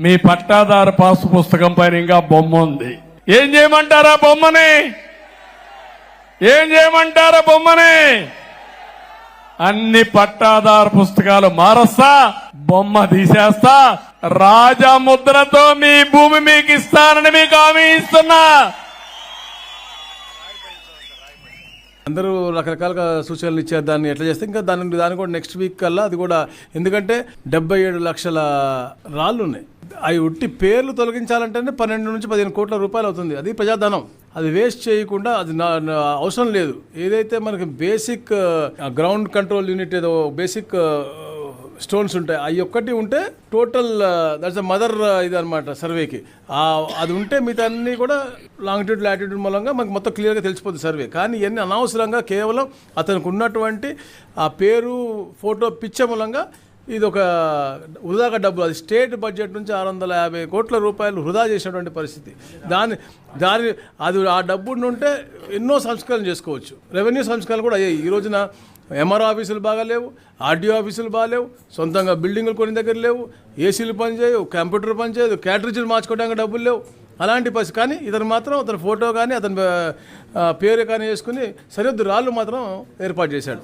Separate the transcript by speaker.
Speaker 1: మీ పట్టాదారు పాస్ పుస్తకం పైన ఇంకా బొమ్మ ఉంది. ఏం చేయమంటారా బొమ్మని? ఏం చేయమంటారా బొమ్మని? అన్ని పట్టాదారు పుస్తకాలు మారస్తా, బొమ్మ తీసేస్తా, రాజముద్రతో మీ భూమి మీకు ఇస్తానని మీకు హామీ ఇస్తున్నా.
Speaker 2: అందరూ రకరకాలుగా సూచనలు ఇచ్చారు. దాన్ని ఎట్లా చేస్తే ఇంకా దాని కూడా నెక్స్ట్ వీక్ కల్లా అది కూడా, ఎందుకంటే 77 లక్షల రాళ్ళు ఉన్నాయి. అవి ఉట్టి పేర్లు తొలగించాలంటేనే 12 నుంచి 15 కోట్ల రూపాయలు అవుతుంది. అది ప్రజాధనం. అది వేస్ట్ చేయకుండా, అది అవసరం లేదు. ఏదైతే మనకి బేసిక్ గ్రౌండ్ కంట్రోల్ యూనిట్ ఏదో బేసిక్ స్టోన్స్ ఉంటాయి, అవి ఒక్కటి ఉంటే టోటల్ దట్స్ మదర్ ఇది అనమాట సర్వేకి. అది ఉంటే మిగతా అన్నీ కూడా లాంగిట్యూడ్ లాటిట్యూడ్ మూలంగా మనకు మొత్తం క్లియర్గా తెలిసిపోతుంది సర్వే. కానీ ఇవన్నీ అనవసరంగా కేవలం అతనికి ఉన్నటువంటి ఆ పేరు ఫోటో పిచ్చ మూలంగా ఇది ఒక వృధాగా డబ్బు. అది స్టేట్ బడ్జెట్ నుంచి 650 కోట్ల రూపాయలు వృధా చేసినటువంటి పరిస్థితి. అది ఆ డబ్బు ఉంటే ఎన్నో సంస్కరణలు చేసుకోవచ్చు. రెవెన్యూ సంస్కరణలు కూడా అయ్యాయి. ఈ రోజున ఎంఆర్ఓ ఆఫీసులు బాగాలేవు, ఆర్డీఓ ఆఫీసులు బాగాలేవు, సొంతంగా బిల్డింగులు కొన్ని దగ్గర లేవు, ఏసీలు పనిచేయవు, కంప్యూటర్ పనిచేయదు, క్యాటరేజీలు మార్చుకోవడానికి డబ్బులు లేవు. అలాంటి పరిస్థితి. కానీ ఇతను మాత్రం అతని ఫోటో కానీ అతని పేరు కానీ వేసుకుని సరిహద్దు రాళ్ళు మాత్రం ఏర్పాటు చేశాడు.